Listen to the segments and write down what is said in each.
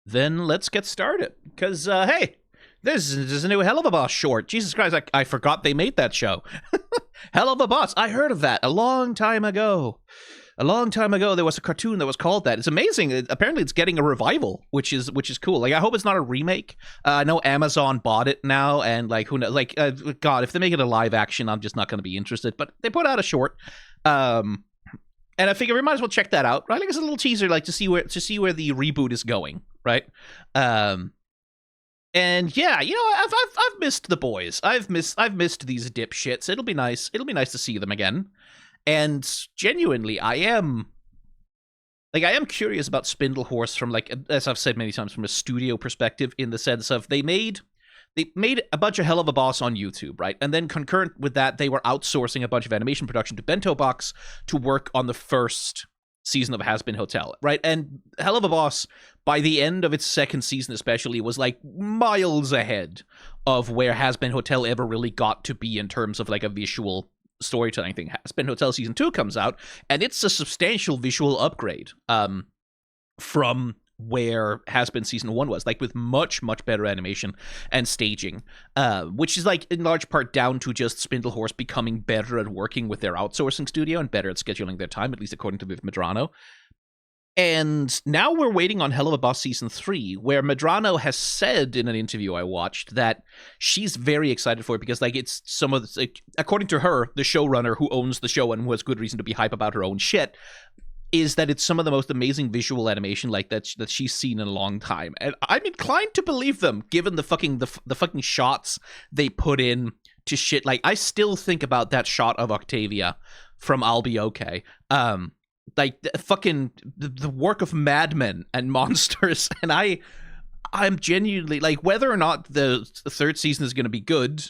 Then let's get started. Because, hey, this is a new Hell of a Boss short. Jesus Christ, I forgot they made that show. Hell of a Boss. I heard of that a long time ago. A long time ago, there was a cartoon that was called that. It's amazing. Apparently, it's getting a revival, which is cool. Like, I hope it's not a remake. I know Amazon bought it now, and like, who knows? Like, God, if they make it a live action, I'm just not going to be interested. But they put out a short, and I figure we might as well check that out. Right? Like, it's a little teaser, like to see where the reboot is going. Right? And yeah, you know, I've missed the boys. I've missed these dipshits. It'll be nice. It'll be nice to see them again. And genuinely, I am curious about Spindlehorse from, like, as I've said many times, from a studio perspective, in the sense of they made a bunch of Hell of a Boss on YouTube, right? And then concurrent with that, they were outsourcing a bunch of animation production to Bento Box to work on the first season of Has Been Hotel, right? And Hell of a Boss, by the end of its second season especially, was like miles ahead of where Has Been Hotel ever really got to be in terms of like a visual storytelling thing. Has Been Hotel season 2 comes out, and it's a substantial visual upgrade from where Has Been season 1 was, like with much better animation and staging, which is like in large part down to just Spindlehorse becoming better at working with their outsourcing studio and better at scheduling their time, at least according to Viv Medrano. And now we're waiting on Hell of a Boss Season 3, where Medrano has said in an interview I watched that she's very excited for it because, like, it's some of the, like, according to her, the showrunner who owns the show and who has good reason to be hype about her own shit, is that it's some of the most amazing visual animation like that she's seen in a long time. And I'm inclined to believe them, given the fucking shots they put in to shit. Like, I still think about that shot of Octavia from I'll Be Okay. Like the work of madmen and monsters, and I'm genuinely, like, whether or not the third season is going to be good,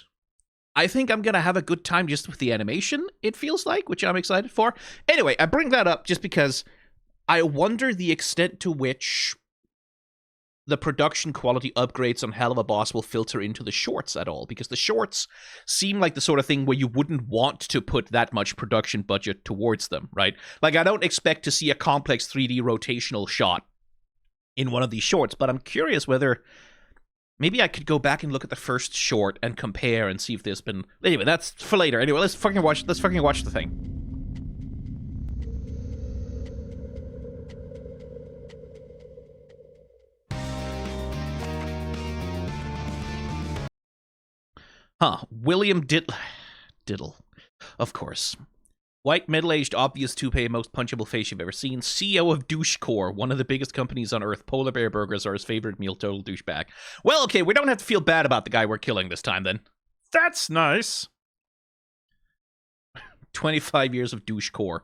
I think I'm going to have a good time just with the animation, it feels like, which I'm excited for. Anyway, I bring that up just because I wonder the extent to which the production quality upgrades on Hell of a Boss will filter into the shorts at all, because the shorts seem like the sort of thing where you wouldn't want to put that much production budget towards them, right? Like, I don't expect to see a complex 3D rotational shot in one of these shorts, but I'm curious whether maybe I could go back and look at the first short and compare and see if there's been... Anyway, that's for later. Anyway, let's fucking watch the thing. William Diddle. Of course. White, middle-aged, obvious toupee, most punchable face you've ever seen. CEO of Douchecore, one of the biggest companies on Earth. Polar Bear Burgers are his favorite meal, total douchebag. Well, okay, we don't have to feel bad about the guy we're killing this time, then. That's nice. 25 years of Douchecore.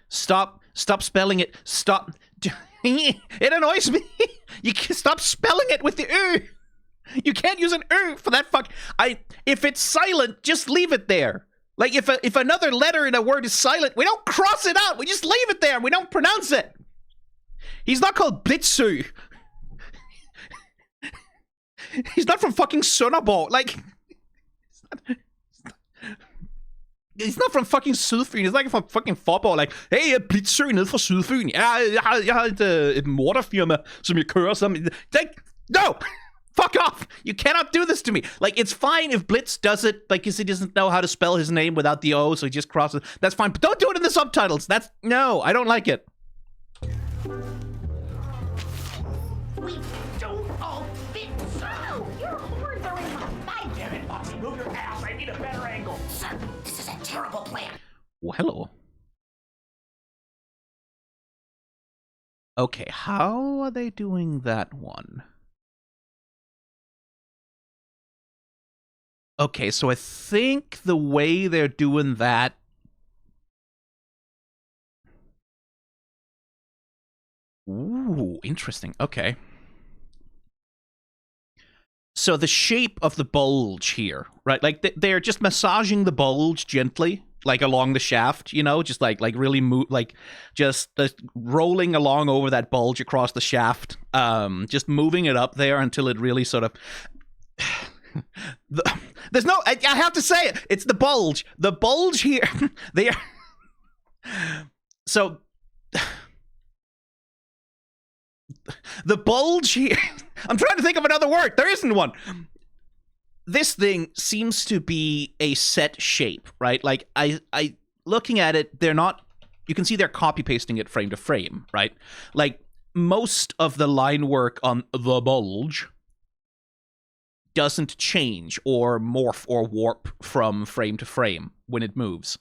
Stop spelling it. Stop. It annoys me. You can stop spelling it with the "u." You can't use an "u" for that fuck. If it's silent, just leave it there. Like, if another letter in a word is silent, we don't cross it out. We just leave it there. We don't pronounce it. He's not called Blitzu. He's not from fucking Sunnabo. Like, he's not from fucking Sydfyn. He's not from fucking Fåborg. Like, hey, jeg er Blitzø nede fra Sydfyn. Jeg har et morterfirma, som jeg kører sammen. Like, no! Fuck off! You cannot do this to me. Like, it's fine if Blitz does it, like, because he doesn't know how to spell his name without the O, so he just crosses. That's fine, but don't do it in the subtitles. No, I don't like it. We don't all fit so. Your horns are in my face. Damn it, Foxy, move your ass. I need a better angle. Sir, this is a terrible plan. Well, hello. Okay, how are they doing that one? Okay, so I think the way they're doing that... Ooh, interesting. Okay. So the shape of the bulge here, right? Like, they're just massaging the bulge gently, like, along the shaft, you know? Just, like really just rolling along over that bulge across the shaft. Just moving it up there until it really sort of... There's no, I have to say it. It's the bulge. The bulge here. They are. So. The bulge here. I'm trying to think of another word. There isn't one. This thing seems to be a set shape, right? Like, I looking at it, they're not. You can see they're copy pasting it frame to frame, right? Like, most of the line work on the bulge doesn't change or morph or warp from frame to frame when it moves.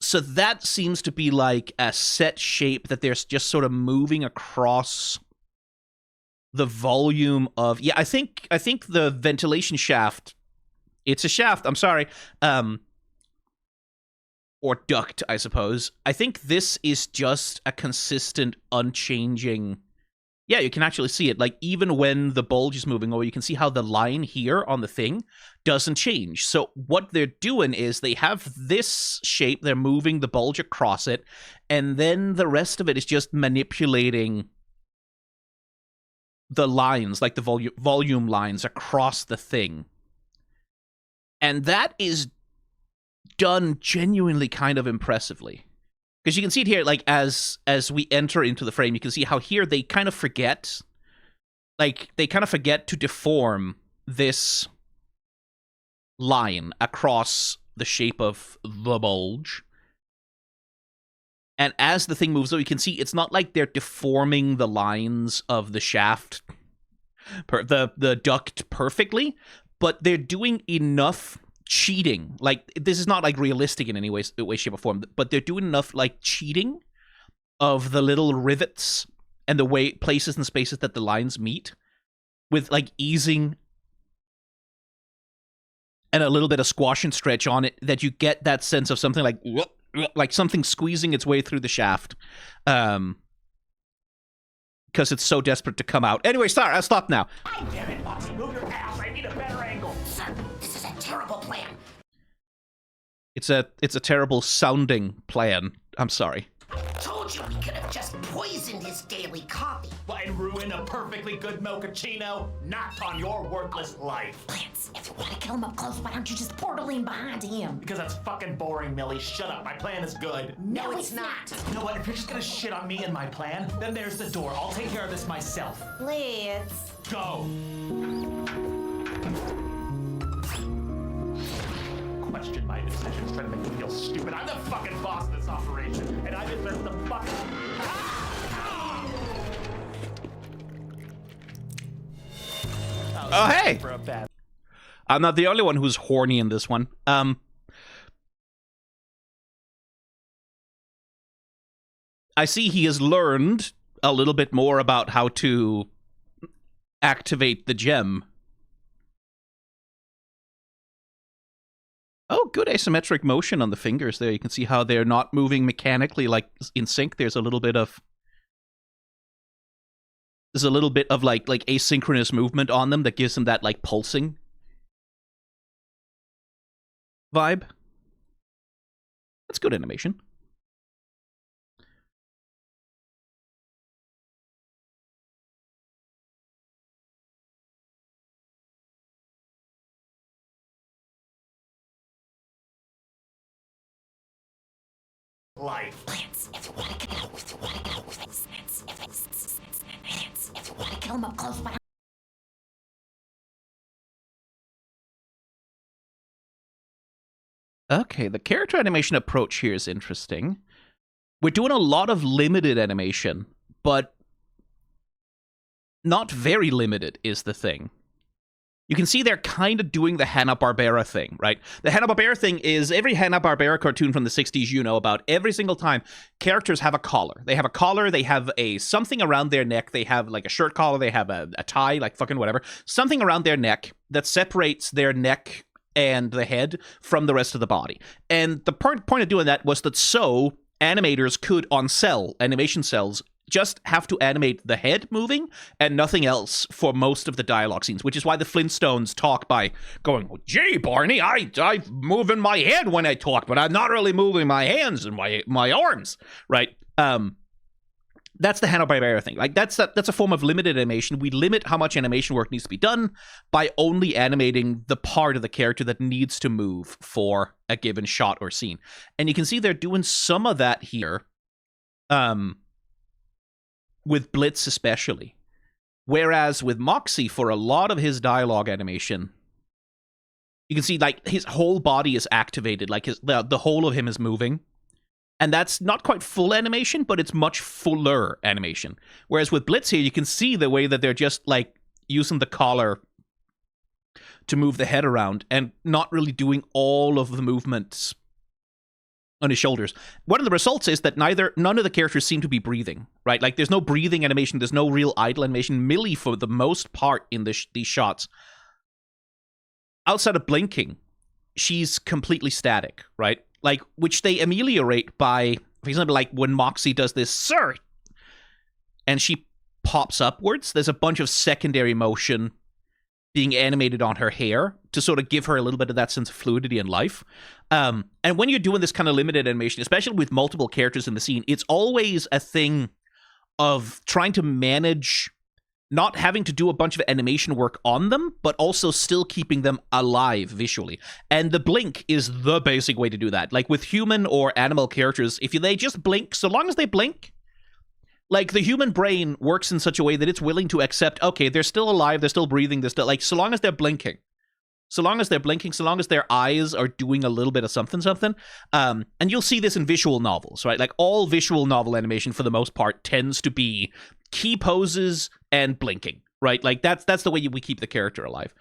So that seems to be like a set shape that they're just sort of moving across the volume of... Yeah, I think the ventilation shaft... It's a shaft, I'm sorry. Or duct, I suppose. I think this is just a consistent, unchanging... Yeah, you can actually see it. Like, even when the bulge is moving over, you can see how the line here on the thing doesn't change. So what they're doing is they have this shape, they're moving the bulge across it, and then the rest of it is just manipulating the lines, like the volume lines across the thing. And that is done genuinely kind of impressively. Because you can see it here, like, as we enter into the frame, you can see how here they kind of forget, like, they kind of forget to deform this line across the shape of the bulge. And as the thing moves over, you can see it's not like they're deforming the lines of the shaft, the duct perfectly, but they're doing enough cheating. Like, this is not like realistic in any way, shape, or form, but they're doing enough like cheating of the little rivets and the way places and spaces that the lines meet, with like easing and a little bit of squash and stretch on it, that you get that sense of something like something squeezing its way through the shaft, because it's so desperate to come out. Anyway, sorry, I'll stop now. Damn it, Foxy, move your ass. I need a better angle. Sir, this is a terrible plan. It's a terrible sounding plan. I'm sorry. Told you we could have just poisoned his daily coffee. And ruin a perfectly good mochaccino? Not on your worthless life. Blitz, if you want to kill him up close, why don't you just portal in behind him? Because that's fucking boring, Millie. Shut up. My plan is good. No, it's not. You know what? If you're just gonna shit on me and my plan, then there's the door. I'll take care of this myself. Blitz. Go. Question my decisions, trying to make me feel stupid. I'm the fucking boss of this operation, and I deserve the fucking... Oh, hey! For a bad... I'm not the only one who's horny in this one. I see he has learned a little bit more about how to activate the gem. Oh, good asymmetric motion on the fingers there. You can see how they're not moving mechanically like in sync. There's a little bit of like asynchronous movement on them that gives them that like pulsing vibe. That's good animation. Life. Blitz, if you want to kill him up close, why don't... Okay, the character animation approach here is interesting. We're doing a lot of limited animation, but not very limited is the thing. You can see they're kind of doing the Hanna-Barbera thing, right? The Hanna-Barbera thing is every Hanna-Barbera cartoon from the 60s you know about. Every single time, characters have a collar. They have a collar, they have a something around their neck, they have like a shirt collar, they have a tie, like fucking whatever. Something around their neck that separates their neck and the head from the rest of the body. And the point of doing that was that so animators could, on animation cells, just have to animate the head moving and nothing else for most of the dialogue scenes, which is why the Flintstones talk by going, "Gee, Barney, I'm moving my head when I talk, but I'm not really moving my hands and my arms," right? That's the Hanna-Barbera thing. Like, that's a form of limited animation. We limit how much animation work needs to be done by only animating the part of the character that needs to move for a given shot or scene. And you can see they're doing some of that here, with Blitz especially. Whereas with Moxie, for a lot of his dialogue animation, you can see, like, his whole body is activated. Like, the whole of him is moving. And that's not quite full animation, but it's much fuller animation. Whereas with Blitz here, you can see the way that they're just, like, using the collar to move the head around and not really doing all of the movements on his shoulders. One of the results is that none of the characters seem to be breathing, right? Like, there's no breathing animation, there's no real idle animation. Millie, for the most part in these shots, outside of blinking, she's completely static, right? Like, which they ameliorate by, for example, like when Moxie does this, sir, and she pops upwards, there's a bunch of secondary motion being animated on her hair to sort of give her a little bit of that sense of fluidity in life. And when you're doing this kind of limited animation, especially with multiple characters in the scene, it's always a thing of trying to manage not having to do a bunch of animation work on them, but also still keeping them alive visually. And the blink is the basic way to do that. Like with human or animal characters, if they just blink, so long as they blink, like the human brain works in such a way that it's willing to accept, okay, they're still alive, they're still breathing, they're still, like, so long as they're blinking. So long as they're blinking, so long as their eyes are doing a little bit of something. And you'll see this in visual novels, right? Like all visual novel animation, for the most part, tends to be key poses and blinking, right? Like that's the way we keep the character alive.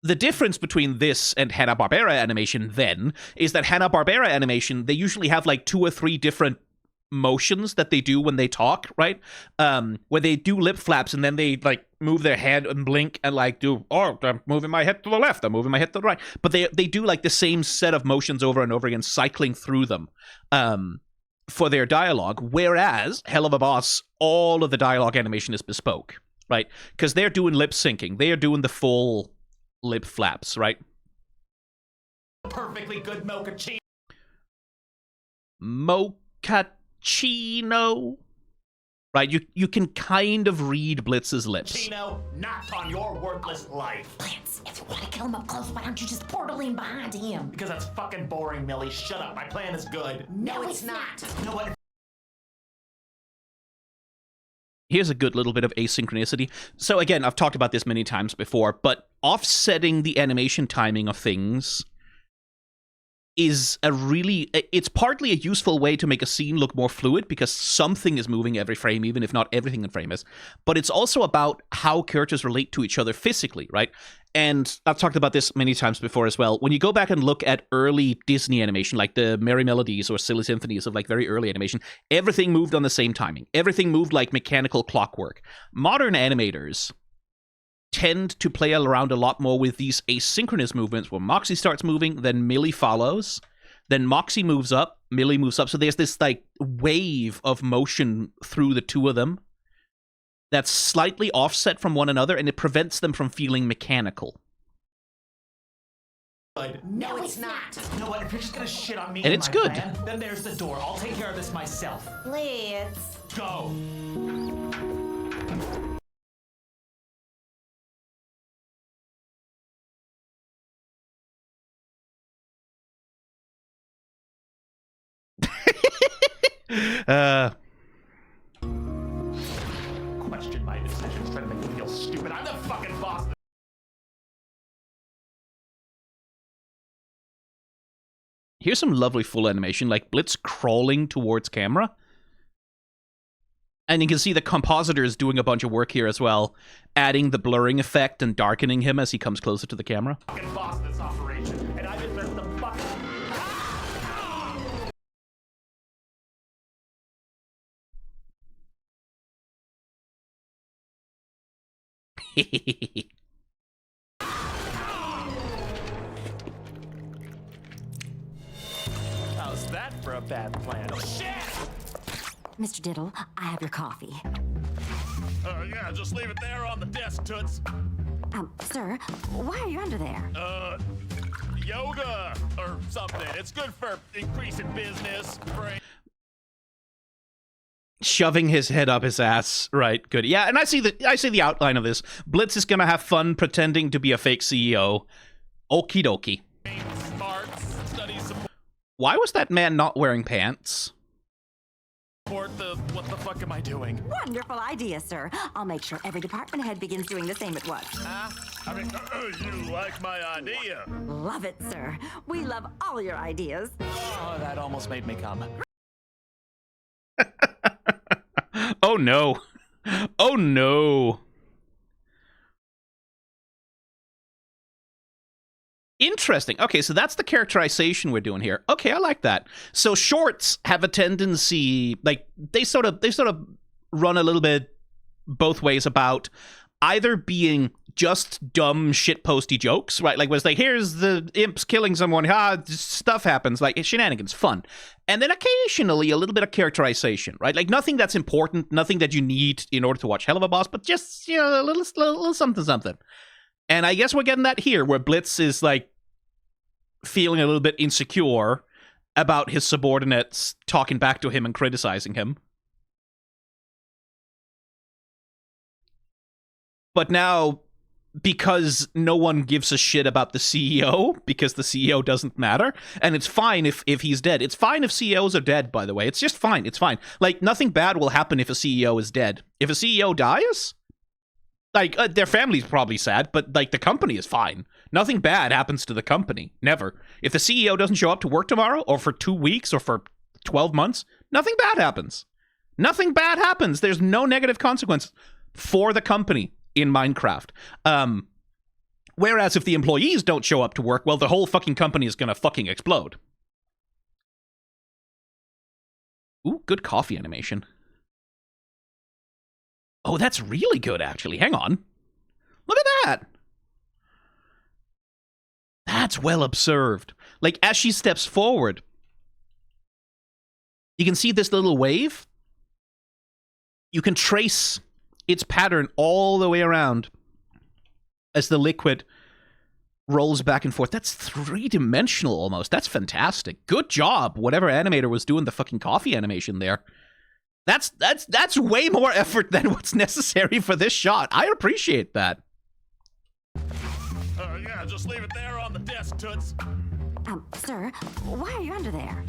The difference between this and Hanna-Barbera animation, then, is that Hanna-Barbera animation, they usually have like 2 or 3 different motions that they do when they talk, right? Where they do lip flaps and then they like move their head and blink and like do, oh, I'm moving my head to the left, I'm moving my head to the right. But they do like the same set of motions over and over again, cycling through them for their dialogue. Whereas Hell of a Boss, all of the dialogue animation is bespoke, right? Because they're doing lip syncing, they are doing the full lip flaps, right? Perfectly good mochaccino. Mochaccino. Right, you can kind of read Blitz's lips. Chino, not on your worthless life. Blitz, if you want to kill him up close, why don't you just portal in behind him? Because that's fucking boring, Millie. Shut up. My plan is good. No, it's not. You know what? Here's a good little bit of asynchronicity. So again, I've talked about this many times before, but offsetting the animation timing of things is it's partly a useful way to make a scene look more fluid because something is moving every frame, even if not everything in frame is. But it's also about how characters relate to each other physically, right? And I've talked about this many times before as well. When you go back and look at early Disney animation, like the Merry Melodies or Silly Symphonies of like very early animation, everything moved on the same timing. Everything moved like mechanical clockwork. Modern animators tend to play around a lot more with these asynchronous movements where Moxie starts moving, then Millie follows, then Moxie moves up, Millie moves up. So there's this like wave of motion through the two of them that's slightly offset from one another, and it prevents them from feeling mechanical. No, it's not. You know what? If you're just gonna shit on me And it's my good. plan, then there's the door. I'll take care of this myself. Blitz. Go. Question my decisions, trying to make me feel stupid. I'm the fucking boss. Here's some lovely full animation, like Blitz crawling towards camera. And you can see the compositor is doing a bunch of work here as well, adding the blurring effect and darkening him as he comes closer to the camera. Fucking boss of this operation, and I've been the fucking. How's that for a bad plan? Oh shit! Mr. Diddle, I have your coffee. Yeah, just leave it there on the desk, Toots. Sir, why are you under there? yoga or something. It's good for increasing business. Brain. Shoving his head up his ass. Right, good. Yeah, and I see the outline of this. Blitz is gonna have fun pretending to be a fake CEO. Okie dokie. Smarts, study support Why was that man not wearing pants? the what the fuck am I doing? Wonderful idea, sir. I'll make sure every department head begins doing the same at once. I mean, you like my idea? Love it, sir. We love all your ideas. Oh, that almost made me come. Oh no. Oh no. Interesting. Okay, so that's the characterization we're doing here. Okay, I like that. So shorts have a tendency, like they sort of run a little bit both ways about either being just dumb shitposty jokes, right? Like was like, here's the imps killing someone, stuff happens, like shenanigans, fun. And then occasionally a little bit of characterization, right? Like nothing that's important, nothing that you need in order to watch Hell of a Boss, but just, you know, a little something. And I guess we're getting that here, where Blitz is, like, feeling a little bit insecure about his subordinates talking back to him and criticizing him. But now, because no one gives a shit about the CEO, because the CEO doesn't matter, and it's fine if he's dead. It's fine if CEOs are dead, by the way. It's just fine. It's fine. Like, nothing bad will happen if a CEO is dead. If a CEO dies... Like, their family's probably sad, but, like, the company is fine. Nothing bad happens to the company. Never. If the CEO doesn't show up to work tomorrow, or for 2 weeks, or for 12 months, nothing bad happens. Nothing bad happens. There's no negative consequence for the company in Minecraft. Whereas if the employees don't show up to work, well, the whole fucking company is gonna fucking explode. Ooh, good coffee animation. Oh, that's really good, actually. Hang on. Look at that. That's well observed. Like, as she steps forward, you can see this little wave. You can trace its pattern all the way around as the liquid rolls back and forth. That's three-dimensional almost. That's fantastic. Good job, whatever animator was doing the fucking coffee animation there. That's way more effort than what's necessary for this shot. I appreciate that. Yeah, just leave it there on the desk, Toots. Sir, why are you under there?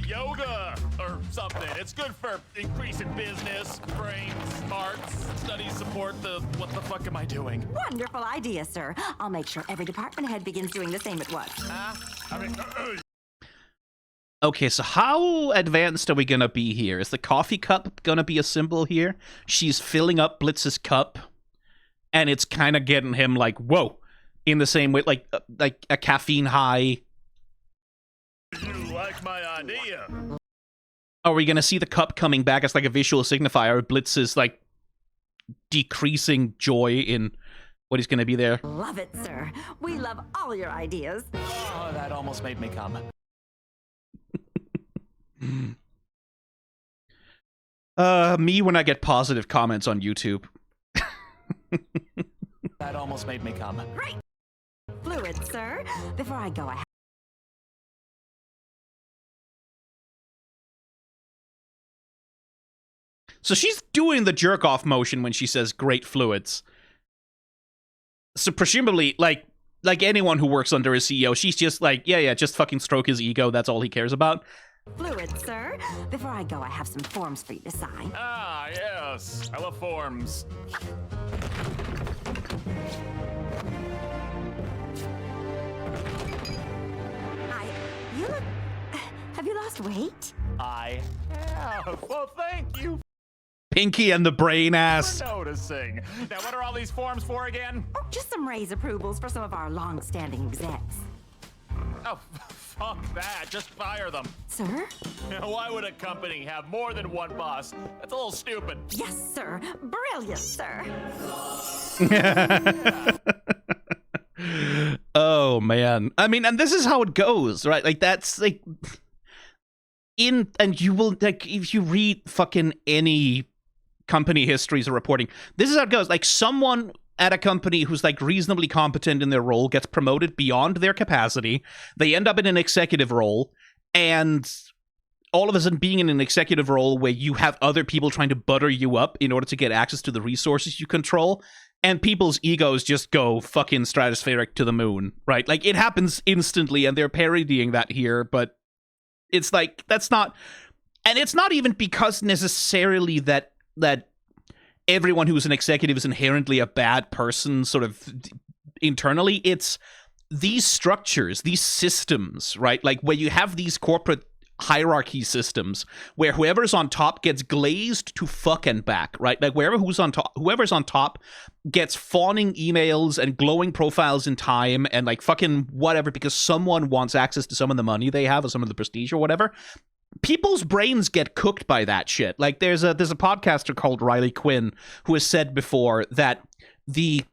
Yoga or something. It's good for increasing business, brain, smarts, study support the what the fuck am I doing? Wonderful idea, sir. I'll make sure every department head begins doing the same at once. I mean, Okay, so how advanced are we gonna be here? Is the coffee cup gonna be a symbol here? She's filling up Blitz's cup, and it's kind of getting him like, whoa, in the same way, like a caffeine high. You like my idea? Are we gonna see the cup coming back as like a visual signifier? Blitz's like decreasing joy in what he's gonna be there. Love it, sir. We love all your ideas. Oh, that almost made me come. Me when I get positive comments on YouTube. That almost made me come. Great. Fluid, sir. Before I go, I have... So she's doing the jerk-off motion when she says great fluids. So presumably, like anyone who works under a CEO, she's just like, yeah, just fucking stroke his ego, that's all he cares about. Fluid, sir. Before I go, I have some forms for you to sign. Ah, yes. I love forms. You look... Have you lost weight? I have. Well, thank you Pinky and the brain ass. for noticing. Now, what are all these forms for again? Oh, just some raise approvals for some of our long-standing execs. Oh, fuck that. Just fire them. Sir? Why would a company have more than one boss? That's a little stupid. Yes, sir. Brilliant, sir. Oh, man. I mean, and this is how it goes, right? Like, that's, like... And you will, like, if you read fucking any company histories or reporting, this is how it goes. Like, someone at a company who's like reasonably competent in their role, gets promoted beyond their capacity, they end up in an executive role, and all of a sudden being in an executive role where you have other people trying to butter you up in order to get access to the resources you control, and people's egos just go fucking stratospheric to the moon, right? Like, it happens instantly, and they're parodying that here, but it's like, that's not... And it's not even because necessarily that everyone who's an executive is inherently a bad person, sort of internally. It's these structures, these systems, right? Like, where you have these corporate hierarchy systems where whoever's on top gets glazed to fuck and back, right? Like, whoever's on top gets fawning emails and glowing profiles in time and like fucking whatever because someone wants access to some of the money they have or some of the prestige or whatever. People's brains get cooked by that shit. Like, there's a podcaster called Riley Quinn who has said before that the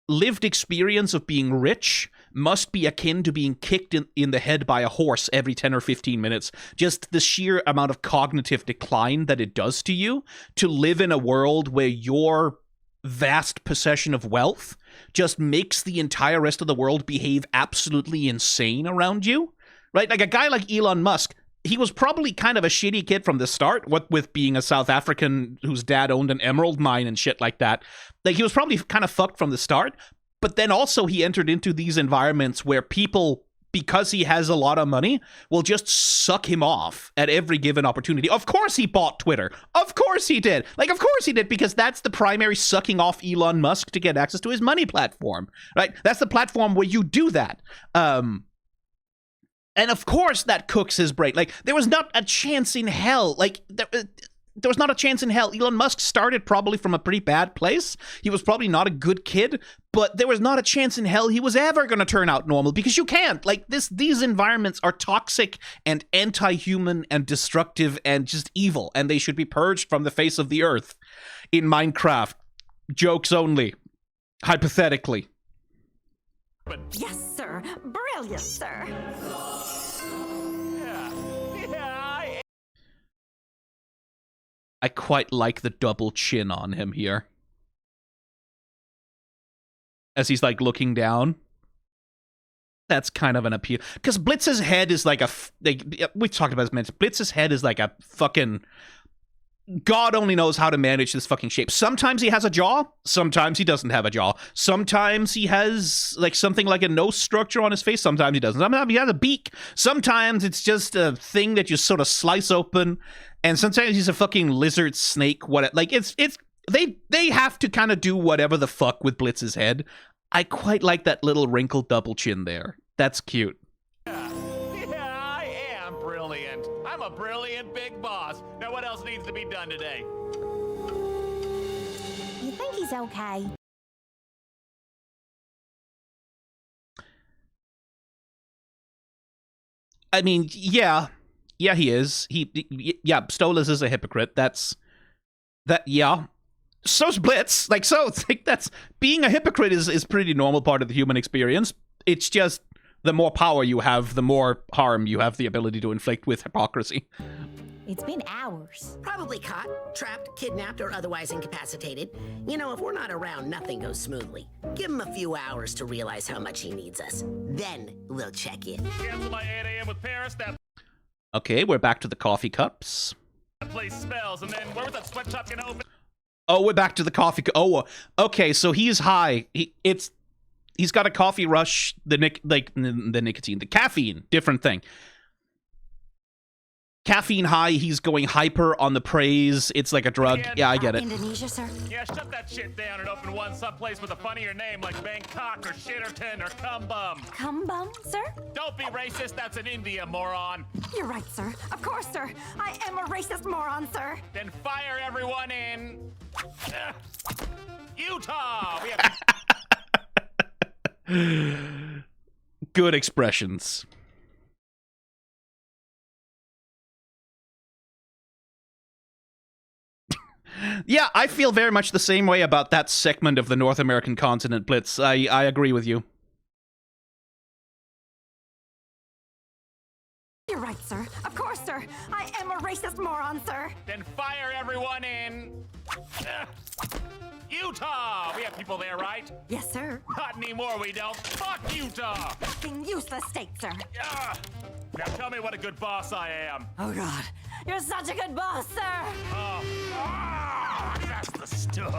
lived experience of being rich must be akin to being kicked in the head by a horse every 10 or 15 minutes. Just the sheer amount of cognitive decline that it does to you to live in a world where your vast possession of wealth just makes the entire rest of the world behave absolutely insane around you, right? Like, a guy like Elon Musk, he was probably kind of a shitty kid from the start, what with being a South African whose dad owned an emerald mine and shit like that. Like, he was probably kind of fucked from the start, but then also he entered into these environments where people, because he has a lot of money, will just suck him off at every given opportunity. Of course he bought Twitter. Of course he did. Like, of course he did, because that's the primary sucking off Elon Musk to get access to his money platform, right? That's the platform where you do that. And of course that cooks his brain. Like, there was not a chance in hell. Like, there was not a chance in hell. Elon Musk started probably from a pretty bad place. He was probably not a good kid, but there was not a chance in hell he was ever going to turn out normal, because you can't. Like, these environments are toxic and anti-human and destructive and just evil, and they should be purged from the face of the earth. In Minecraft, jokes only, hypothetically. Yes, sir. Brilliant, sir. I quite like the double chin on him here. As he's, like, looking down. That's kind of an appeal. Because Blitz's head is like a... we've talked about this many times. Blitz's head is like a fucking... God only knows how to manage this fucking shape. Sometimes he has a jaw. Sometimes he doesn't have a jaw. Sometimes he has, like, something like a nose structure on his face. Sometimes he doesn't. Sometimes he has a beak. Sometimes it's just a thing that you sort of slice open. And sometimes he's a fucking lizard snake. What? Like, they have to kind of do whatever the fuck with Blitz's head. I quite like that little wrinkled double chin there. That's cute. Yeah, I am brilliant. I'm a brilliant big boss. Now, what else needs to be done today? You think he's okay? I mean, yeah, he is. Yeah, Stolas is a hypocrite. Yeah. So's Blitz. Like, so, like, that's, being a hypocrite is pretty normal part of the human experience. It's just, the more power you have, the more harm you have the ability to inflict with hypocrisy. It's been hours. Probably caught, trapped, kidnapped, or otherwise incapacitated. You know, if we're not around, nothing goes smoothly. Give him a few hours to realize how much he needs us. Then we'll check in. Cancel my 8 a.m. with Paris. That Okay, we're back to the coffee cups. place smells. And then where was that sweatshop gonna open? Oh, we're back to the coffee. Okay, so he's high. He's got a coffee rush. The nicotine, the caffeine, different thing. Caffeine high. He's going hyper on the praise. It's like a drug. Yeah, I get it. Indonesia, sir. Yeah, shut that shit down and open one someplace with a funnier name like Bangkok or Shitterton or Cumbum. Cumbum, sir? Don't be racist. That's in India, moron. You're right, sir. Of course, sir. I am a racist moron, sir. Then fire everyone in Utah. We have Good expressions. Yeah, I feel very much the same way about that segment of the North American continent, Blitz. I agree with you. You're right, sir. Of course, sir. I am a racist moron, sir. Then fire everyone in Utah! We have people there, right? Yes, sir. Not anymore, we don't. Fuck Utah! Fucking useless state, sir. Now tell me what a good boss I am. Oh, God. You're such a good boss, sir. That's the stuff.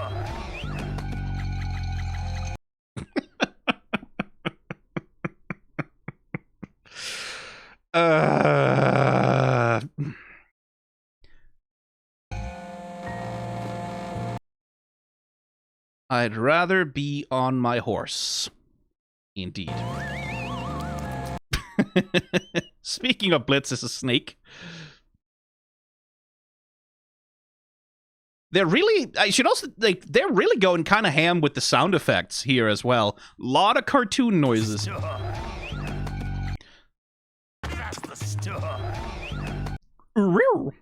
I'd rather be on my horse. Indeed. Speaking of Blitz as a snake. They're really, I should also, like, they're really going kind of ham with the sound effects here as well. A lot of cartoon noises. That's the stuff. Real.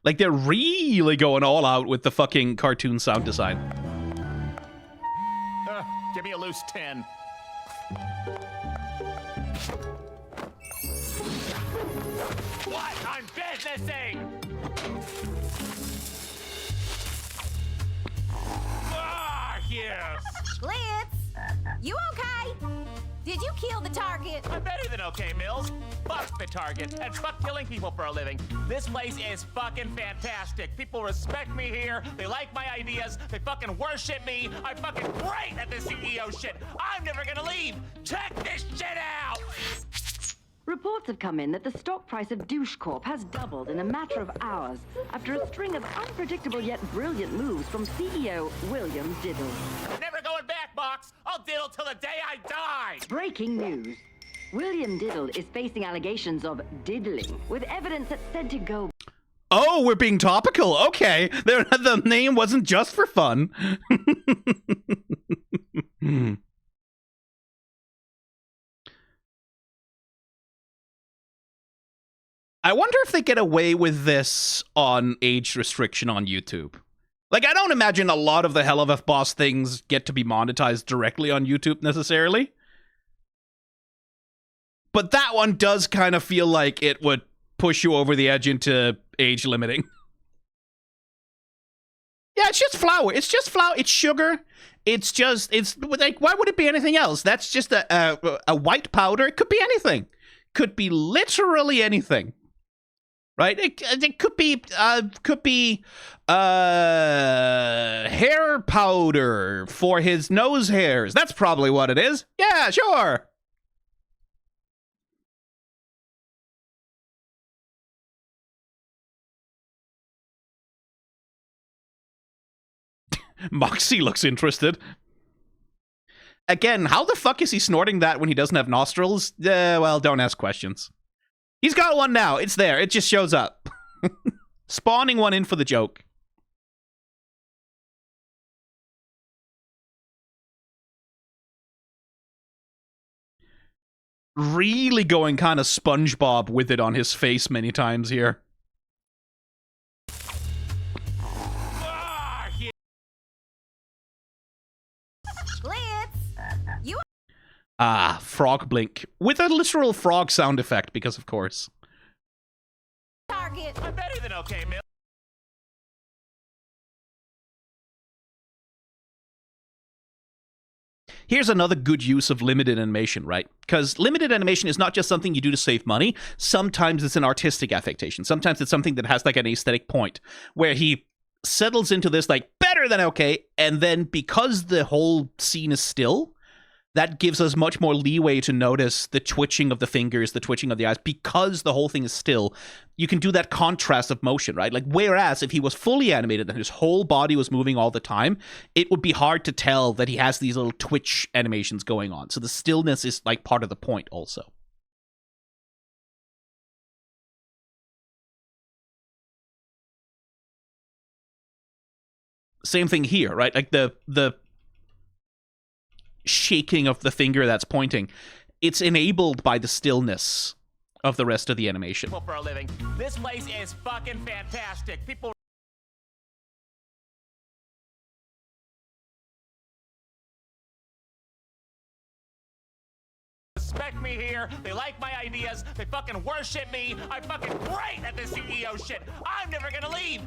Like, they're really going all out with the fucking cartoon sound design. Give me a loose 10. What? I'm businessing! Yes! Blitz, you okay? Did you kill the target? I'm better than okay, Mills. Fuck the target and fuck killing people for a living. This place is fucking fantastic. People respect me here. They like my ideas. They fucking worship me. I'm fucking great at this CEO shit. I'm never gonna leave. Check this shit out! Reports have come in that the stock price of Douche Corp has doubled in a matter of hours after a string of unpredictable yet brilliant moves from CEO William Diddle. Never going back, Box. I'll diddle till the day I die. Breaking news. William Diddle is facing allegations of diddling, with evidence that's said to go... Oh, we're being topical. Okay. The name wasn't just for fun. I wonder if they get away with this on age restriction on YouTube. Like, I don't imagine a lot of the Hell of a Boss things get to be monetized directly on YouTube necessarily. But that one does kind of feel like it would push you over the edge into age limiting. Yeah, it's just flour. It's just flour. It's sugar. It's like, why would it be anything else? That's just a white powder. It could be anything. Could be literally anything. Right? It could be hair powder for his nose hairs. That's probably what it is. Yeah, sure. Moxie looks interested. Again, how the fuck is he snorting that when he doesn't have nostrils? Well, don't ask questions. He's got one now. It's there. It just shows up. Spawning one in for the joke. Really going kind of SpongeBob with it on his face many times here. Blitz, you Ah, frog blink. With a literal frog sound effect, because of course. target. I'm better than okay, Mills. Here's another good use of limited animation, right? Because limited animation is not just something you do to save money. Sometimes it's an artistic affectation. Sometimes it's something that has like an aesthetic point where he settles into this like better than okay, and then because the whole scene is still, that gives us much more leeway to notice the twitching of the fingers, the twitching of the eyes, because the whole thing is still. You can do that contrast of motion, right? Like, whereas if he was fully animated and his whole body was moving all the time, it would be hard to tell that he has these little twitch animations going on. So the stillness is like part of the point also. Same thing here, right? Like the shaking of the finger that's pointing, it's enabled by the stillness of the rest of the animation. For a living. This place is fucking fantastic. People respect respect me here. They like my ideas. They fucking worship me. I'm fucking great at this CEO shit. I'm never gonna leave.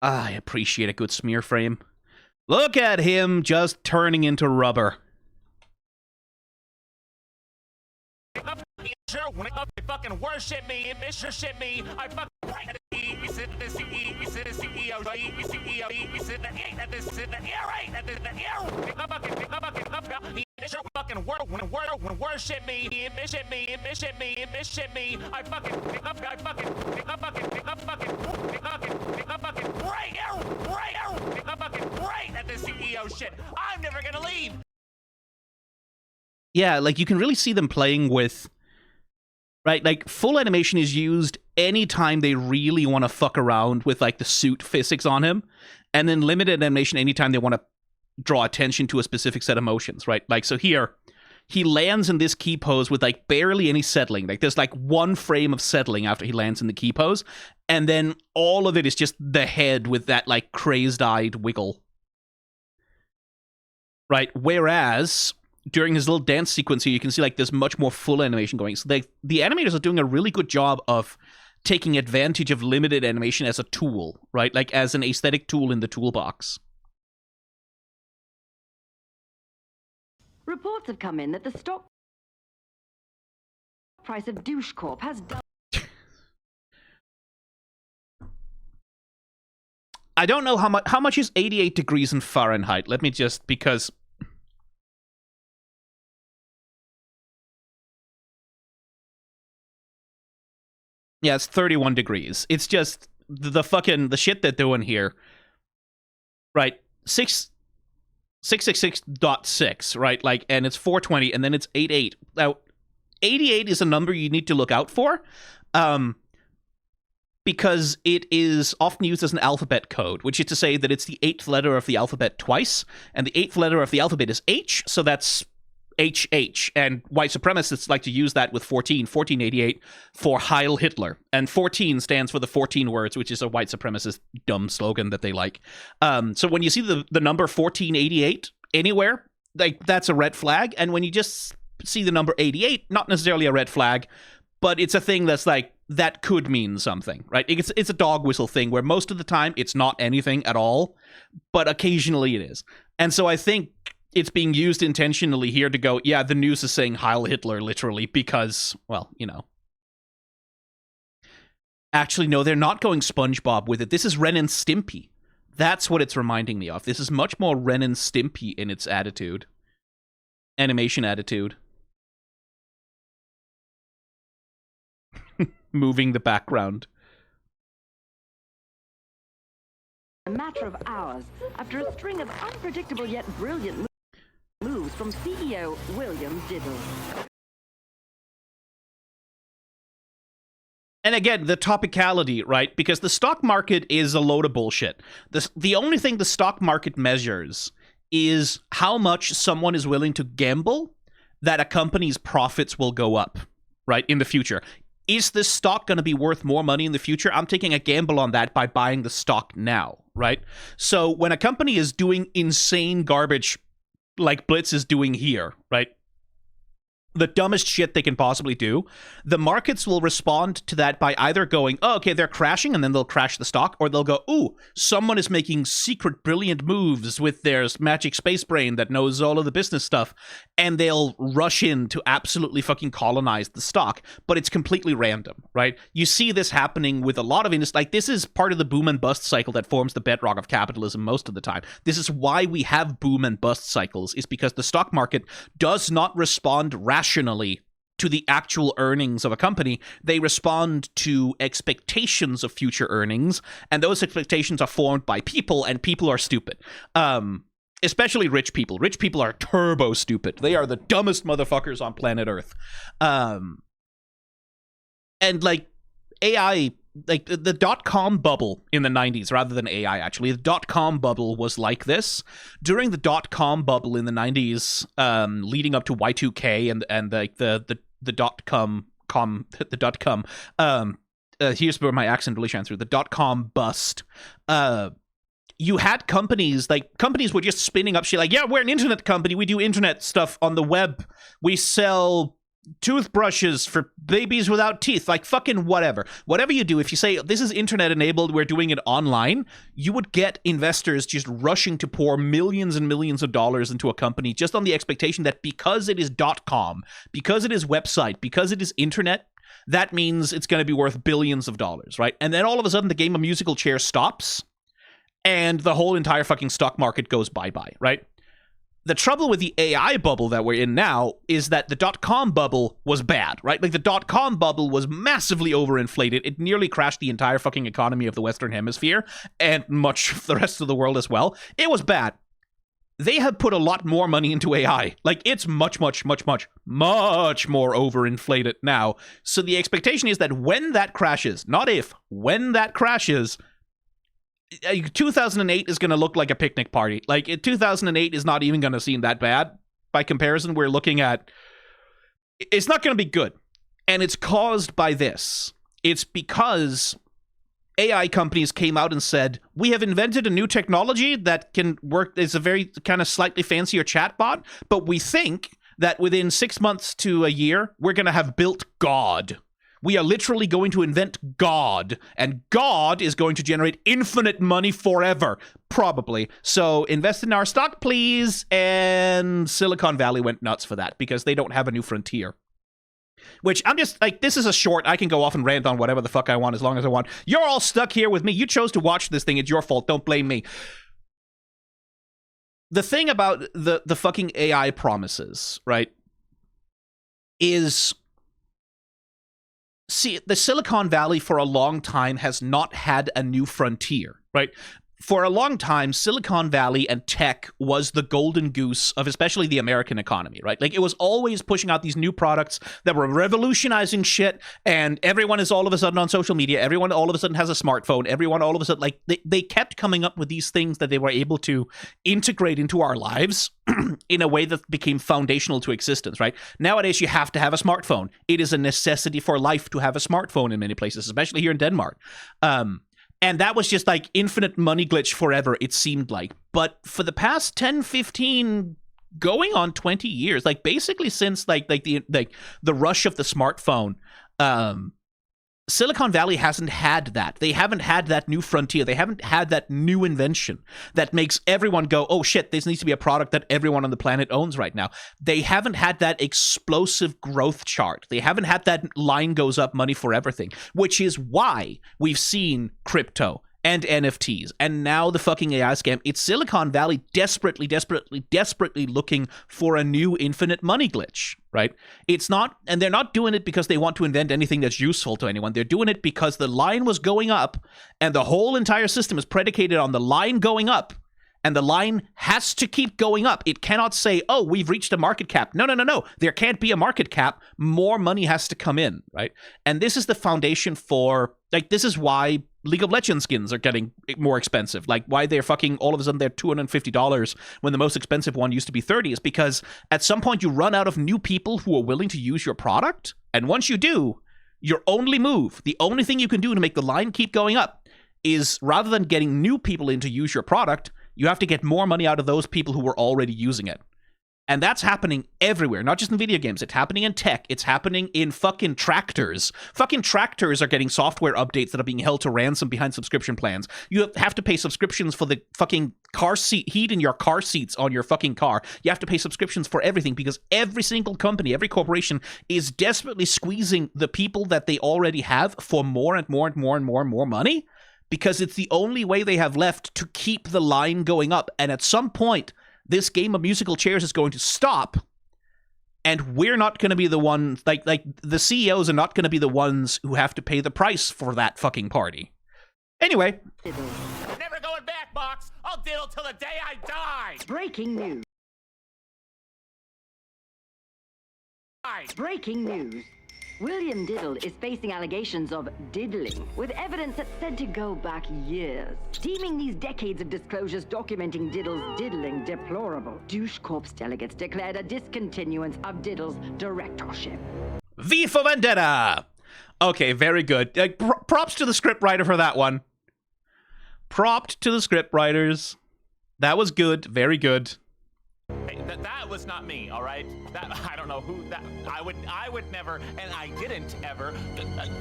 I appreciate a good smear frame. Look at him just turning into rubber. When they fucking worship me, worship me, I fucking right at the fucking worship me, I fucking great at this CEO shit. I'm never gonna leave. Yeah, like you can really see them playing with, right? Like full animation is used anytime they really want to fuck around with like the suit physics on him, and then limited animation anytime they want to draw attention to a specific set of motions, right? Like so here, he lands in this key pose with like barely any settling. Like there's like one frame of settling after he lands in the key pose, and then all of it is just the head with that like crazed-eyed wiggle. Right? Whereas during his little dance sequence here, you can see like there's much more full animation going. So the animators are doing a really good job of taking advantage of limited animation as a tool, right? Like as an aesthetic tool in the toolbox. Reports have come in that the stock price of Douche Corp has doubled. I don't know how much is 88 degrees in Fahrenheit. Let me just, because yeah, it's 31 degrees. It's just the shit they're doing here. Right? 666.6, right? Like, and it's 420, and then it's 88. Now, 88 is a number you need to look out for, because it is often used as an alphabet code, which is to say that it's the 8th letter of the alphabet twice, and the 8th letter of the alphabet is H, so that's HH, and white supremacists like to use that with 1488 for Heil Hitler, and 14 stands for the 14 words, which is a white supremacist dumb slogan that they like. So when you see the number 1488 anywhere, like that's a red flag, and when you just see the number 88, not necessarily a red flag, but it's a thing that's like, that could mean something, right? It's a dog whistle thing where most of the time it's not anything at all, but occasionally it is. And so I think it's being used intentionally here to go, yeah, the news is saying Heil Hitler, literally, because, well, you know. Actually, no, they're not going SpongeBob with it. This is Ren and Stimpy. That's what it's reminding me of. This is much more Ren and Stimpy in its attitude. Animation attitude. Moving the background. A matter of hours after a string of unpredictable yet brilliant moves from CEO William Diddle. And again, the topicality, right? Because the stock market is a load of bullshit. The only thing the stock market measures is how much someone is willing to gamble that a company's profits will go up, right, in the future. Is this stock going to be worth more money in the future? I'm taking a gamble on that by buying the stock now, right? So when a company is doing insane garbage like Blitz is doing here, right? The dumbest shit they can possibly do, the markets will respond to that by either going, oh, okay, they're crashing, and then they'll crash the stock, or they'll go, ooh, someone is making secret brilliant moves with their magic space brain that knows all of the business stuff, and they'll rush in to absolutely fucking colonize the stock, but it's completely random, right? You see this happening with a lot of industry. Like, this is part of the boom and bust cycle that forms the bedrock of capitalism most of the time. This is why we have boom and bust cycles, is because the stock market does not respond rationally to the actual earnings of a company. They respond to expectations of future earnings, and those expectations are formed by people, and people are stupid. Especially rich people. Rich people are turbo stupid. They are the dumbest motherfuckers on planet Earth. And like AI, like the dot-com bubble in the 90s, rather than AI, actually, the dot-com bubble was like this. During the dot-com bubble in the 90s, leading up to Y2K and like the dot-com, here's where my accent really shines through, the dot-com bust, you had companies were just spinning up shit like, yeah, we're an internet company. We do internet stuff on the web. We sell toothbrushes for babies without teeth, like fucking whatever. Whatever you do, if you say this is internet enabled, we're doing it online, you would get investors just rushing to pour millions and millions of dollars into a company just on the expectation that because it is .com, because it is website, because it is internet, that means it's going to be worth billions of dollars, right? And then all of a sudden the game of musical chairs stops and the whole entire fucking stock market goes bye-bye, right? The trouble with the AI bubble that we're in now is that the .com bubble was bad, right? Like, the .com bubble was massively overinflated. It nearly crashed the entire fucking economy of the Western Hemisphere and much of the rest of the world as well. It was bad. They have put a lot more money into AI. Like, it's much more overinflated now. So the expectation is that when that crashes, not if, when that crashes, 2008 is going to look like a picnic party. Like, 2008 is not even going to seem that bad. By comparison, we're looking at... It's not going to be good. And it's caused by this. It's because AI companies came out and said, we have invented a new technology that can work. It's a very kind of slightly fancier chatbot, but we think that within 6 months to a year, we're going to have built God. We are literally going to invent God, and God is going to generate infinite money forever, probably. So invest in our stock, please. And Silicon Valley went nuts for that because they don't have a new frontier. Which I'm just like, this is a short. I can go off and rant on whatever the fuck I want as long as I want. You're all stuck here with me. You chose to watch this thing. It's your fault. Don't blame me. The thing about the fucking AI promises, right, is... See, the Silicon Valley for a long time has not had a new frontier, right? For a long time, Silicon Valley and tech was the golden goose of especially the American economy, right? Like, it was always pushing out these new products that were revolutionizing shit, and everyone is all of a sudden on social media. Everyone all of a sudden has a smartphone. Everyone all of a sudden, like, they kept coming up with these things that they were able to integrate into our lives in a way that became foundational to existence, right? Nowadays, you have to have a smartphone. It is a necessity for life to have a smartphone in many places, especially here in Denmark. And that was just like infinite money glitch forever, it seemed like. But for the past 10, 15, going on 20 years, like basically since like the rush of the smartphone, Silicon Valley hasn't had that. They haven't had that new frontier. They haven't had that new invention that makes everyone go, oh shit, this needs to be a product that everyone on the planet owns right now. They haven't had that explosive growth chart. They haven't had that line goes up, money for everything, which is why we've seen crypto and NFTs, and now the fucking AI scam. It's Silicon Valley desperately looking for a new infinite money glitch, right? It's not, and they're not doing it because they want to invent anything that's useful to anyone. They're doing it because the line was going up, and the whole entire system is predicated on the line going up, and the line has to keep going up. It cannot say, oh, we've reached a market cap. No. There can't be a market cap. More money has to come in, right? And this is the foundation for, like, this is why League of Legends skins are getting more expensive. Like, why they're fucking, all of a sudden they're $250 when the most expensive one used to be $30 is because at some point you run out of new people who are willing to use your product. And once you do, your only move, the only thing you can do to make the line keep going up is rather than getting new people in to use your product, you have to get more money out of those people who were already using it. And that's happening everywhere, not just in video games. It's happening in tech. It's happening in fucking tractors. Fucking tractors are getting software updates that are being held to ransom behind subscription plans. You have to pay subscriptions for the fucking car seat, heat in your car seats on your fucking car. You have to pay subscriptions for everything because every single company, every corporation is desperately squeezing the people that they already have for more and more money because it's the only way they have left to keep the line going up. And at some point, this game of musical chairs is going to stop, and we're not going to be the ones, like the CEOs are not going to be the ones who have to pay the price for that fucking party. Anyway. I'm never going back, Box. I'll diddle till the day I die. Breaking news. Breaking news. William Diddle is facing allegations of diddling, with evidence that's said to go back years. Deeming these decades of disclosures documenting Diddle's diddling deplorable, Douche Corp's delegates declared a discontinuance of Diddle's directorship. V for Vendetta! Okay, very good. Props to the scriptwriter for that one. Propped to the script writers. That was good. Very good. Hey, that was not me, all right? That I don't know who that I would never, and I didn't ever.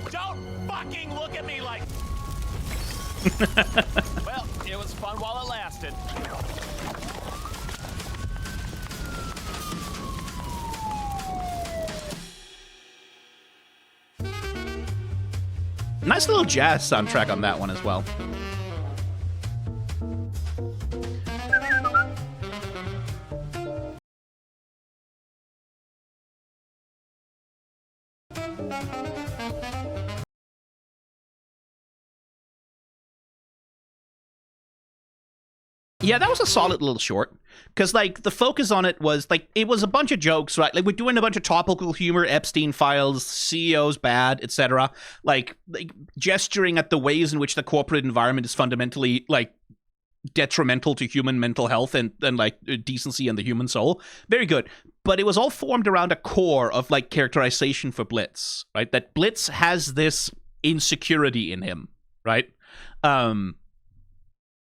Don't fucking look at me like. Well, it was fun while it lasted. Nice little jazz soundtrack on that one as well. Yeah, that was a solid little short. Because, like, the focus on it was, like, it was a bunch of jokes, right? Like, we're doing a bunch of topical humor, Epstein files, CEOs bad, etc. Like, gesturing at the ways in which the corporate environment is fundamentally, like, detrimental to human mental health and like, decency and the human soul. Very good. But it was all formed around a core of, like, characterization for Blitz, right? That Blitz has this insecurity in him, right?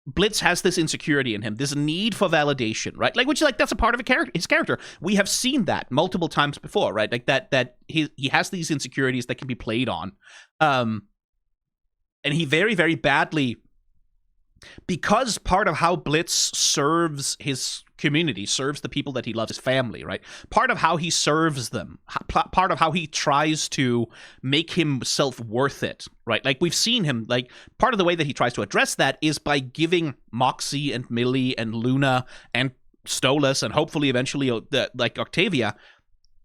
Blitz has this insecurity in him, this need for validation, right? Like, which is like, that's a part of his character. We have seen that multiple times before, right? Like that he has these insecurities that can be played on. And he very, very badly, because part of how Blitz serves his community, serves the people that he loves, his family, right? Part of how he serves them, part of how he tries to make himself worth it, right? Like, we've seen him, like, part of the way that he tries to address that is by giving Moxie and Millie and Luna and Stolas and hopefully eventually, like, Octavia,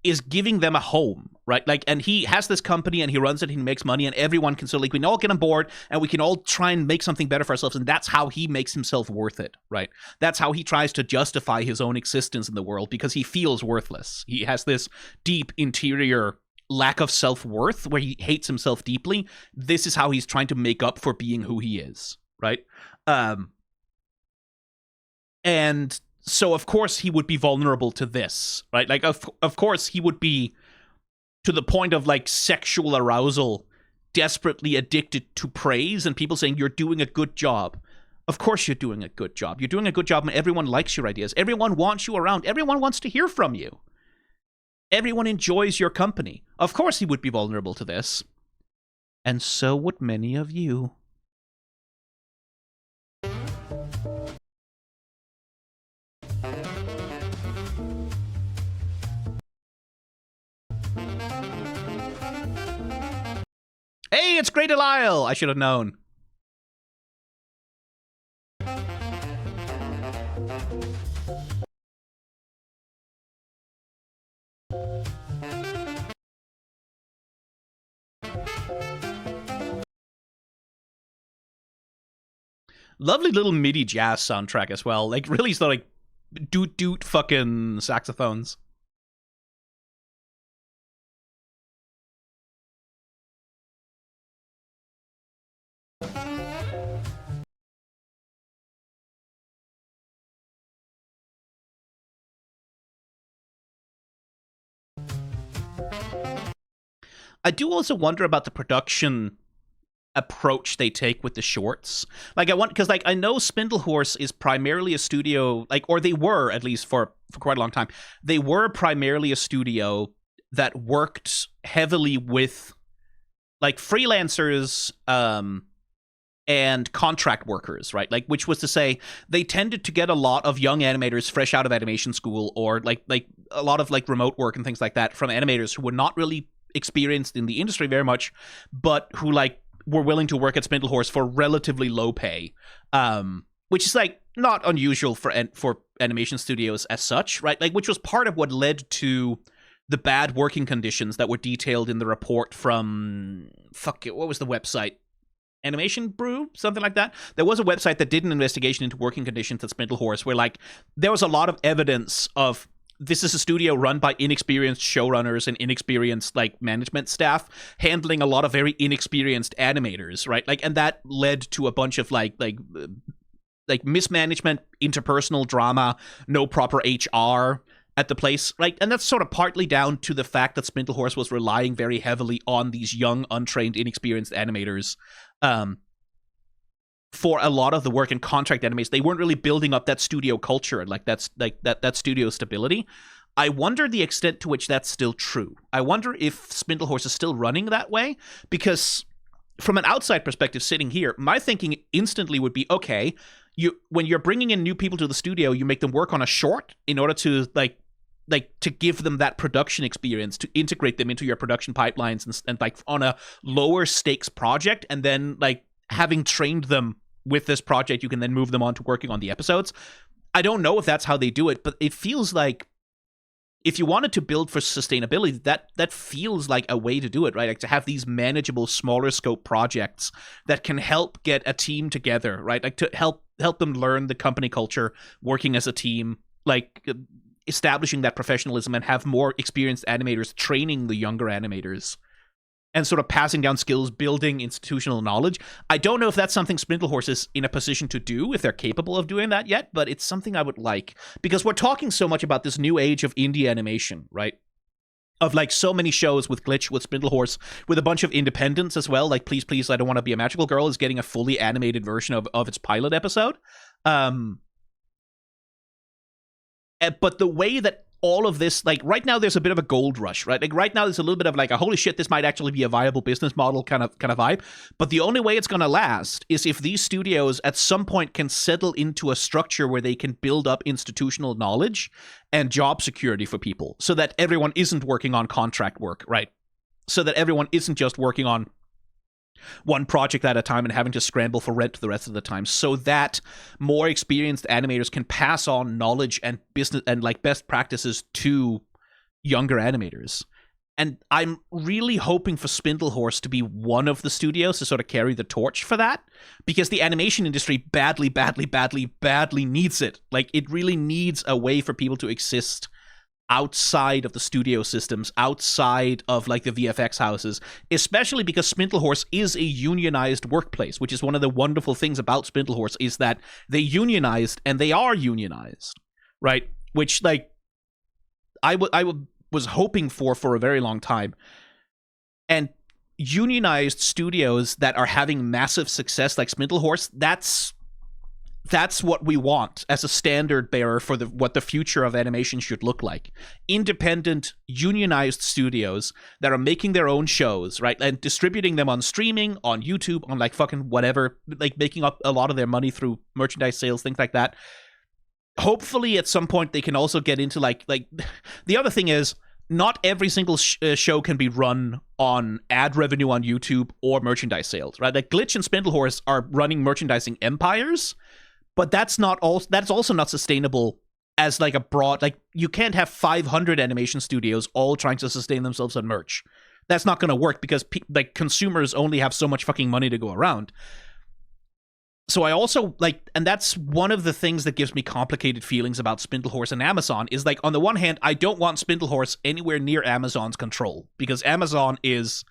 is giving them a home, right? Like, and he has this company and he runs it and he makes money and everyone can, so like, we can all get on board and we can all try and make something better for ourselves, and that's how he makes himself worth it, right? That's how he tries to justify his own existence in the world, because he feels worthless. He has this deep interior lack of self-worth where he hates himself deeply. This is how he's trying to make up for being who he is, right? And so, of course, he would be vulnerable to this, right? Like, of course, he would be to the point of, like, sexual arousal, desperately addicted to praise and people saying, you're doing a good job. Of course you're doing a good job. You're doing a good job and everyone likes your ideas. Everyone wants you around. Everyone wants to hear from you. Everyone enjoys your company. Of course he would be vulnerable to this. And so would many of you. Hey, it's Great Delisle! I should have known. Lovely little MIDI jazz soundtrack as well. Like, really sort of like doot doot fucking saxophones. I do also wonder about the production approach they take with the shorts. Like, I want, because, like, I know Spindlehorse is primarily a studio, like, or they were, at least for quite a long time, they were primarily a studio that worked heavily with, like, freelancers and contract workers, right? Like, which was to say, they tended to get a lot of young animators fresh out of animation school, or like a lot of, like, remote work and things like that from animators who were not really experienced in the industry very much, but who, like, were willing to work at Spindlehorse for relatively low pay, which is, like, not unusual for animation studios as such, right? Like, which was part of what led to the bad working conditions that were detailed in the report from, what was the website? Animation Brew? Something like that. There was a website that did an investigation into working conditions at Spindlehorse where, like, there was a lot of evidence of, this is a studio run by inexperienced showrunners and inexperienced, like, management staff handling a lot of very inexperienced animators, right? Like, and that led to a bunch of like mismanagement, interpersonal drama, no proper HR at the place, right? And that's sort of partly down to the fact that Spindlehorse was relying very heavily on these young, untrained, inexperienced animators for a lot of the work in contract animes, they weren't really building up that studio culture and like that studio stability. I wonder the extent to which that's still true. I wonder if Spindlehorse is still running that way, because from an outside perspective sitting here, my thinking instantly would be, okay, when you're bringing in new people to the studio, you make them work on a short in order to like to give them that production experience, to integrate them into your production pipelines and like on a lower stakes project, and then like having trained them with this project, you can then move them on to working on the episodes. I don't know if that's how they do it, but it feels like if you wanted to build for sustainability, that feels like a way to do it, right? Like to have these manageable, smaller scope projects that can help get a team together, right? Like to help them learn the company culture, working as a team, like establishing that professionalism, and have more experienced animators training the younger animators and sort of passing down skills, building institutional knowledge. I don't know if that's something Spindlehorse is in a position to do, if they're capable of doing that yet, but it's something I would like. Because we're talking so much about this new age of indie animation, right? Of like so many shows with Glitch, with Spindlehorse, with a bunch of independents as well. Like Please Please I Don't Want to Be a Magical Girl is getting a fully animated version of its pilot episode. But the way that all of this, like right now there's a bit of a gold rush, right? Like right now there's a little bit of like a holy shit, this might actually be a viable business model kind of vibe. But the only way it's going to last is if these studios at some point can settle into a structure where they can build up institutional knowledge and job security for people, so that everyone isn't working on contract work, right? So that everyone isn't just working on one project at a time and having to scramble for rent the rest of the time, so that more experienced animators can pass on knowledge and business and like best practices to younger animators. And I'm really hoping for Spindlehorse to be one of the studios to sort of carry the torch for that, because the animation industry badly needs it. Like it really needs a way for people to exist outside of the studio systems, outside of like the VFX houses, especially because Spindlehorse is a unionized workplace, which is one of the wonderful things about Spindlehorse, is that they unionized and they are unionized, right? Which like I was hoping for a very long time. And unionized studios that are having massive success like Spindlehorse, that's what we want as a standard bearer for what the future of animation should look like. Independent, unionized studios that are making their own shows, right? And distributing them on streaming, on YouTube, on like fucking whatever, like making up a lot of their money through merchandise sales, things like that. Hopefully at some point they can also get into like the other thing is, not every single show can be run on ad revenue on YouTube or merchandise sales, right? Like Glitch and Spindlehorse are running merchandising empires, but that's also not sustainable as like a broad, like you can't have 500 animation studios all trying to sustain themselves on merch. That's not going to work, because like consumers only have so much fucking money to go around. So I also like, and that's one of the things that gives me complicated feelings about Spindlehorse and Amazon, is like, on the one hand, I don't want Spindlehorse anywhere near Amazon's control, because Amazon is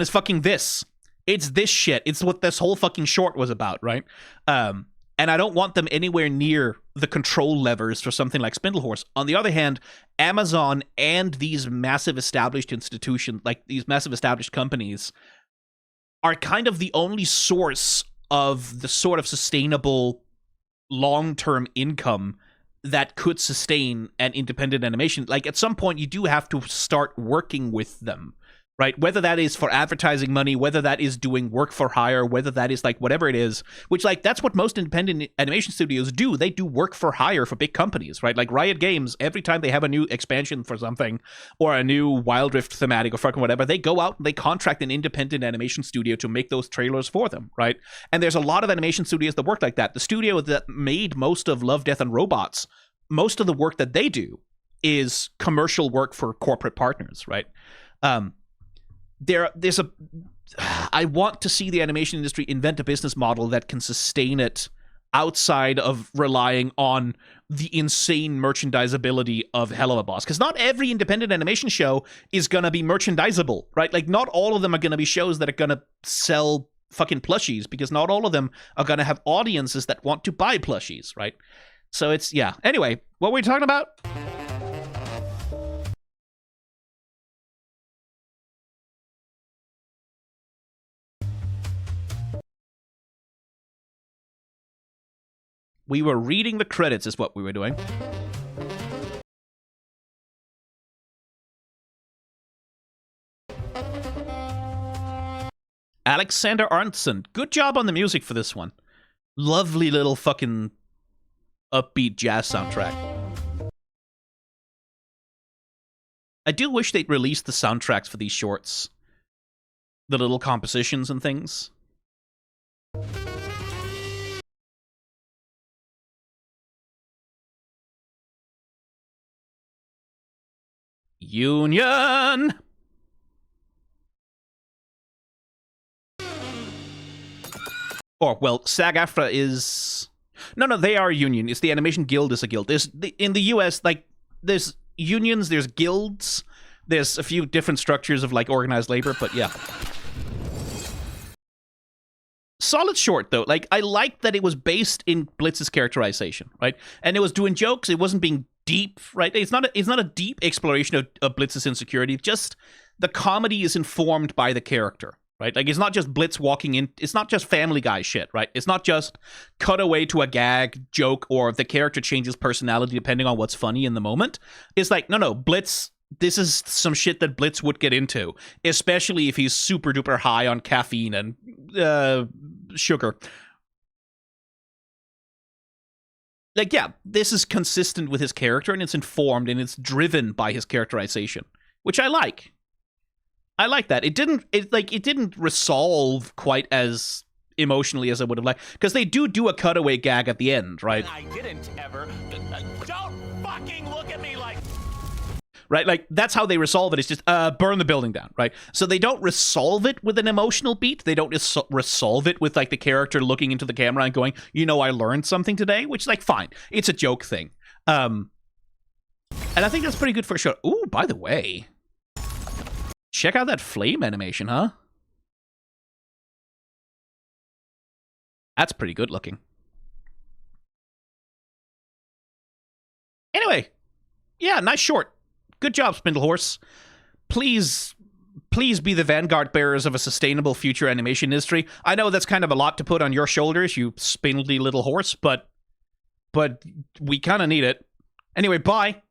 fucking this. It's this shit. It's what this whole fucking short was about, right? And I don't want them anywhere near the control levers for something like Spindlehorse. On the other hand, Amazon and these massive established institutions, like these massive established companies, are kind of the only source of the sort of sustainable long-term income that could sustain an independent animation. Like at some point, you do have to start working with them, right? Whether that is for advertising money, whether that is doing work for hire, whether that is like whatever it is, which like that's what most independent animation studios do. They do work for hire for big companies, right? Like Riot Games, every time they have a new expansion for something or a new Wild Rift thematic or fucking whatever, they go out and they contract an independent animation studio to make those trailers for them, right? And there's a lot of animation studios that work like that. The studio that made most of Love, Death, and Robots, most of the work that they do is commercial work for corporate partners, right? I want to see the animation industry invent a business model that can sustain it outside of relying on the insane merchandisability of Helluva Boss. Because not every independent animation show is going to be merchandisable, right? Like, not all of them are going to be shows that are going to sell fucking plushies, because not all of them are going to have audiences that want to buy plushies, right? So it's, yeah. Anyway, what were we talking about? We were reading the credits is what we were doing. Alexander Arntzen. Good job on the music for this one. Lovely little fucking upbeat jazz soundtrack. I do wish they'd release the soundtracks for these shorts. The little compositions and things. Union! Or, well, SAG-AFTRA is... No, they are a union. It's the Animation Guild is a guild. In the US, like, there's unions, there's guilds, there's a few different structures of, like, organized labor, but yeah. Solid short, though. Like, I liked that it was based in Blitz's characterization, right? And it was doing jokes. It wasn't being deep, right? It's not a deep exploration of Blitz's insecurity. Just the comedy is informed by the character, right? Like, it's not just Blitz walking in. It's not just Family Guy shit, right? It's not just cut away to a gag joke or the character changes personality depending on what's funny in the moment. It's like, no, Blitz... This is some shit that Blitz would get into, especially if he's super duper high on caffeine and sugar. Like, yeah, this is consistent with his character, and it's informed, and it's driven by his characterization, which I like. I like that. It didn't resolve quite as emotionally as I would have liked, because they do a cutaway gag at the end, right? I didn't ever. Don't fucking look at me like. Right, like, that's how they resolve it. It's just, burn the building down, right? So they don't resolve it with an emotional beat. They don't resolve it with, like, the character looking into the camera and going, you know, I learned something today, which is, like, fine. It's a joke thing. And I think that's pretty good for a show. Ooh, by the way, check out that flame animation, huh? That's pretty good looking. Anyway, yeah, nice short. Good job, Spindlehorse. Please be the vanguard bearers of a sustainable future animation industry. I know that's kind of a lot to put on your shoulders, you spindly little horse, but we kind of need it. Anyway, bye.